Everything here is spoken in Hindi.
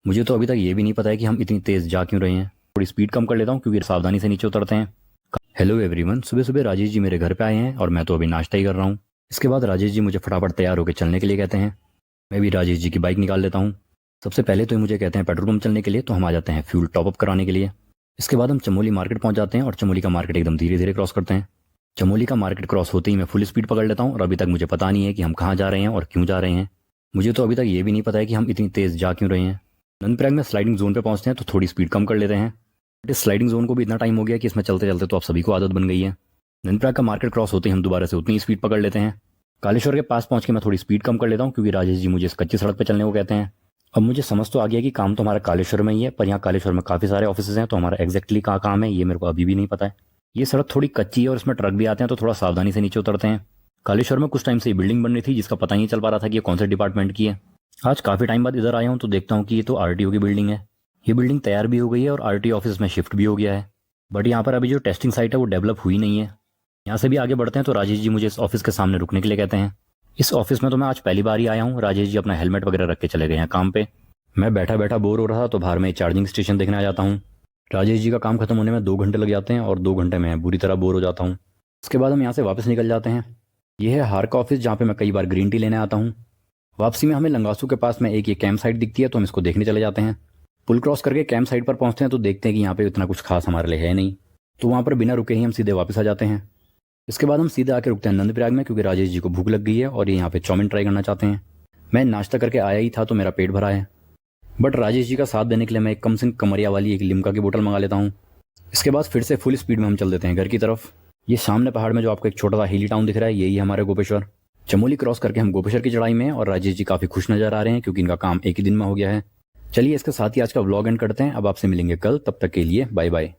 मुझे तो अभी तक ये भी नहीं पता है कि हम इतनी तेज़ जा क्यों रहे हैं। थोड़ी स्पीड कम कर लेता हूँ क्योंकि सावधानी से नीचे उतरते हैं। हेलो एवरीवन, सुबह सुबह राजेश जी मेरे घर पे आए हैं और मैं तो अभी नाश्ता ही कर रहा हूँ। इसके बाद राजेश जी मुझे फटाफट तैयार होकर चलने के लिए कहते हैं। मैं भी राजेश जी की बाइक निकाल लेता हूँ। सबसे पहले तो ये मुझे कहते हैं पेट्रोल पंप चलने के लिए, तो हम आ जाते हैं फ्यूल टॉपअप कराने के लिए। इसके बाद हम चमोली मार्केट पहुँच जाते हैं और चमोली का मार्केट एकदम धीरे धीरे क्रॉस करते हैं। चमोली का मार्केट क्रॉस होते ही मैं फुल स्पीड पकड़ लेता हूँ और अभी तक मुझे पता नहीं है कि हम कहाँ जा रहे हैं और क्यों जा रहे हैं। मुझे तो अभी तक ये भी नहीं पता है कि हम इतनी तेज़ जा क्यों रहे हैं। नंदप्रयाग में स्लाइडिंग जोन पे पहुंचते हैं तो थोड़ी स्पीड कम कर लेते हैं। बट इस स्लाइडिंग जोन को भी इतना टाइम हो गया कि इसमें चलते चलते तो आप सभी को आदत बन गई है। नंदप्रयाग का मार्केट क्रॉस होते ही हम दोबारा से उतनी ही स्पीड पकड़ लेते हैं। कालेश्वर के पास पहुंच के मैं थोड़ी स्पीड कम कर लेता हूँ क्योंकि राजेश जी मुझे इस कच्ची सड़क पर चलने को कहते हैं। अब मुझे समझ तो आ गया कि काम तो हमारा कालेश्वर में ही है, पर यहाँ कालेश्वर में काफ़ी सारे ऑफिस हैं, तो हमारा एग्जैक्टली कहाँ काम है ये मेरे को अभी भी नहीं पता है। ये सड़क थोड़ी कच्ची है और इसमें ट्रक भी आते हैं, तो थोड़ा सावधानी से नीचे उतरते हैं। कालेश्वर में कुछ टाइम से बिल्डिंग बन रही थी जिसका पता ही नहीं चल पा रहा था कि ये कौन से डिपार्टमेंट की है। आज काफ़ी टाइम बाद इधर आया हूँ तो देखता हूँ कि ये तो आरटीओ की बिल्डिंग है। ये बिल्डिंग तैयार भी हो गई है और आरटीओ ऑफिस में शिफ्ट भी हो गया है। बट यहाँ पर अभी जो टेस्टिंग साइट है वो डेवलप हुई नहीं है। यहाँ से भी आगे बढ़ते हैं तो राजेश जी मुझे इस ऑफिस के सामने रुकने के लिए कहते हैं। इस ऑफिस में तो मैं आज पहली बार ही आया हूँ। राजेश जी अपना हेलमेट वगैरह रख के चले गए हैं काम पे। मैं बैठा बैठा बोर हो रहा था तो बाहर में चार्जिंग स्टेशन देखने आ जाता हूँ। राजेश जी का काम खत्म होने में 2 घंटे लग जाते हैं और 2 घंटे में बुरी तरह बोर हो जाता हूँ। उसके बाद हम यहाँ से वापस निकल जाते हैं। यह है हार का ऑफिस जहाँ पे मैं कई बार ग्रीन टी लेने आता हूँ। वापसी में हमें लंगासू के पास में एक ये कैंप साइट दिखती है तो हम इसको देखने चले जाते हैं। पुल क्रॉस करके कैंप साइट पर पहुंचते हैं तो देखते हैं कि यहाँ पे इतना कुछ खास हमारे लिए है नहीं, तो वहाँ पर बिना रुके ही हम सीधे वापस आ जाते हैं। इसके बाद हम सीधे आके रुकते हैं नंदप्रयाग में क्योंकि राजेश जी को भूख लग गई है और ये यहाँ पे चाउमीन ट्राई करना चाहते हैं। मैं नाश्ता करके आया ही था तो मेरा पेट भरा है, बट राजेश जी का साथ देने के लिए मैं एक कम सिंह कमरिया वाली एक लिम्का की बोतल मंगा लेता हूँ। इसके बाद फिर से फुल स्पीड में हम चल देते हैं घर की तरफ। ये सामने पहाड़ में जो आपको एक छोटा सा हिली टाउन दिख रहा है यही है हमारे गोपेश्वर। चमोली क्रॉस करके हम गोपेश्वर की चढ़ाई में हैं और राजेश जी काफ़ी खुश नजर आ रहे हैं क्योंकि इनका काम एक ही दिन में हो गया है। चलिए इसके साथ ही आज का व्लॉग एंड करते हैं। अब आपसे मिलेंगे कल, तब तक के लिए बाय बाय।